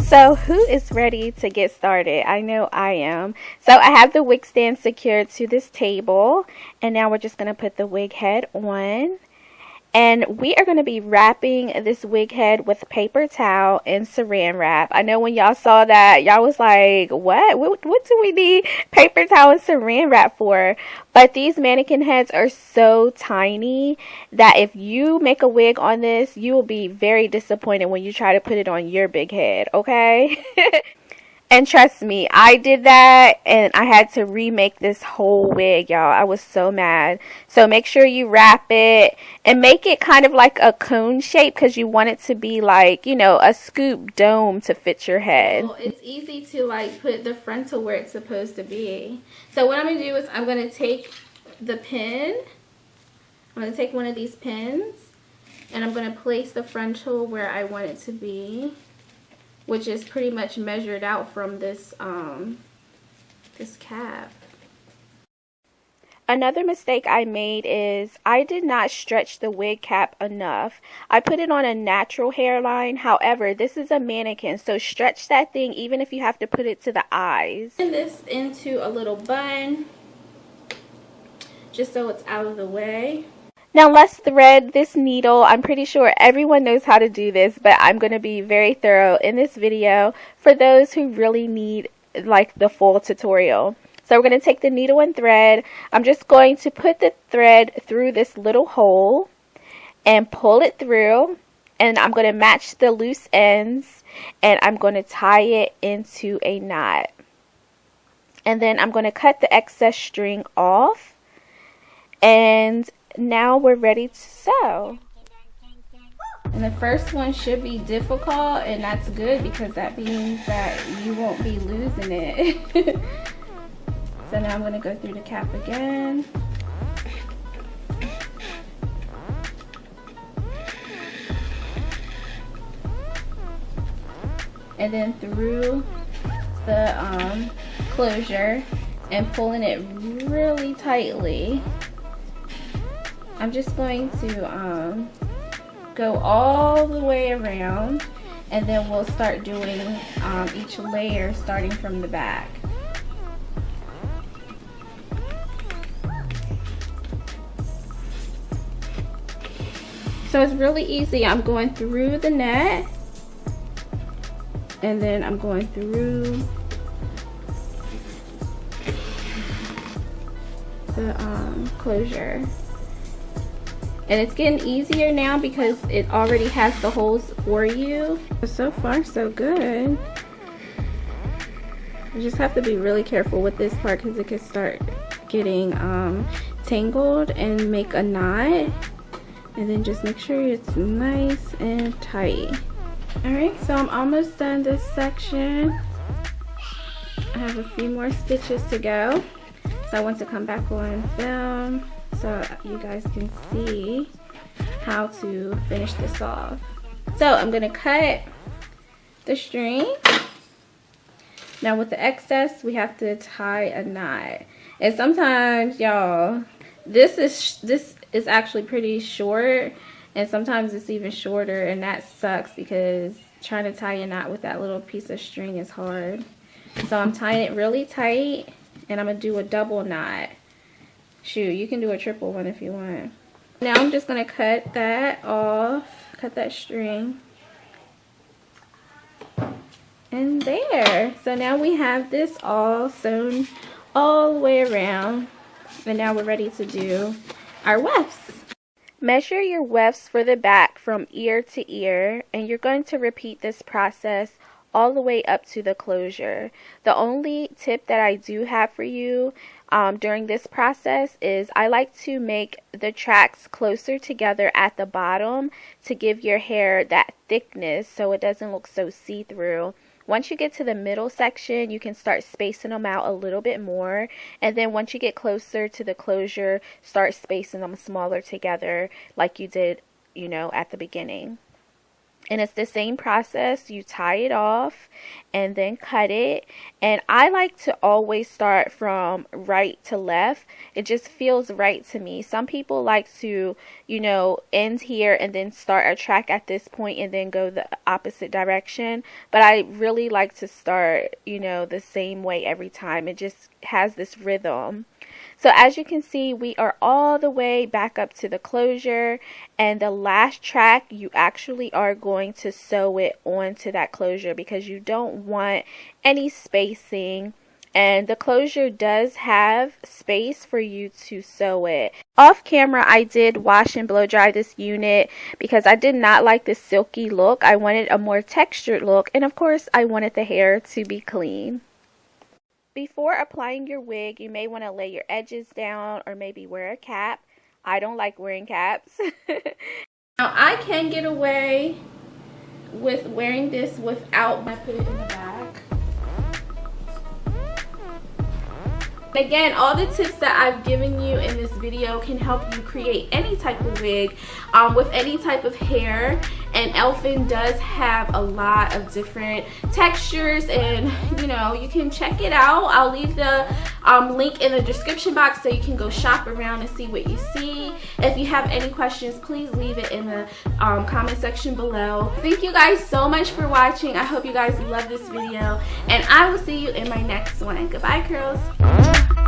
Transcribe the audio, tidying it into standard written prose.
So who is ready to get started? I know I am. So I have the wig stand secured to this table, and now we're just going to put the wig head on. And we are going to be wrapping this wig head with paper towel and saran wrap. I know when y'all saw that, y'all was like, what do we need paper towel and saran wrap for? But these mannequin heads are so tiny that if you make a wig on this, you will be very disappointed when you try to put it on your big head, okay? And trust me, I did that and I had to remake this whole wig, y'all. I was so mad. So make sure you wrap it and make it kind of like a cone shape because you want it to be like, you know, a scoop dome to fit your head. Well, it's easy to like put the frontal where it's supposed to be. So what I'm going to do is I'm going to take the pin. I'm going to take one of these pins and I'm going to place the frontal where I want it to be, which is pretty much measured out from this this cap. Another mistake I made is I did not stretch the wig cap enough. I put it on a natural hairline. However, this is a mannequin, so stretch that thing even if you have to put it to the eyes. Put this into a little bun just so it's out of the way. Now let's thread this needle. I'm pretty sure everyone knows how to do this, but I'm going to be very thorough in this video for those who really need like the full tutorial. So we're going to take the needle and thread. I'm just going to put the thread through this little hole and pull it through, and I'm going to match the loose ends and I'm going to tie it into a knot. And then I'm going to cut the excess string off, and now we're ready to sew. And the first one should be difficult, and that's good because that means that you won't be losing it. So now I'm going to go through the cap again. And then through the closure and pulling it really tightly. I'm just going to go all the way around, and then we'll start doing each layer starting from the back. So it's really easy. I'm going through the net, and then I'm going through the closure. And it's getting easier now because it already has the holes for you. So far, so good. You just have to be really careful with this part because it can start getting tangled and make a knot. And then just make sure it's nice and tight. Alright, so I'm almost done this section. I have a few more stitches to go. So I want to come back on film so you guys can see how to finish this off. So I'm going to cut the string. Now with the excess, we have to tie a knot. And sometimes, y'all, this is actually pretty short, and sometimes it's even shorter, and that sucks because trying to tie a knot with that little piece of string is hard. So I'm tying it really tight, and I'm going to do a double knot. Shoot, you can do a triple one if you want. Now I'm just going to cut that off, cut that string. And there. So now we have this all sewn all the way around. And now we're ready to do our wefts. Measure your wefts for the back from ear to ear, and you're going to repeat this process all the way up to the closure. The only tip that I do have for you during this process is I like to make the tracks closer together at the bottom to give your hair that thickness so it doesn't look so see-through. Once you get to the middle section, you can start spacing them out a little bit more, and then once you get closer to the closure, start spacing them smaller together like you did, you know, at the beginning. And it's the same process. You tie it off and then cut it. And I like to always start from right to left. It just feels right to me. Some people like to, you know, end here and then start a track at this point and then go the opposite direction. But I really like to start, you know, the same way every time. It just has this rhythm. So as you can see, we are all the way back up to the closure, and the last track you actually are going to sew it onto that closure because you don't want any spacing, and the closure does have space for you to sew it. Off camera I did wash and blow dry this unit because I did not like this silky look. I wanted a more textured look, and of course I wanted the hair to be clean. Before applying your wig, you may want to lay your edges down or maybe wear a cap. I don't like wearing caps. Now I can get away with wearing this without, I put it in the bag. Again, all the tips that I've given you in this video can help you create any type of wig with any type of hair. And Elfin does have a lot of different textures, and you know, you can check it out. I'll leave the link in the description box so you can go shop around and see what you see. If you have any questions, please leave it in the comment section below. Thank you guys so much for watching. I hope you guys love this video, and I will see you in my next one. Goodbye, curls.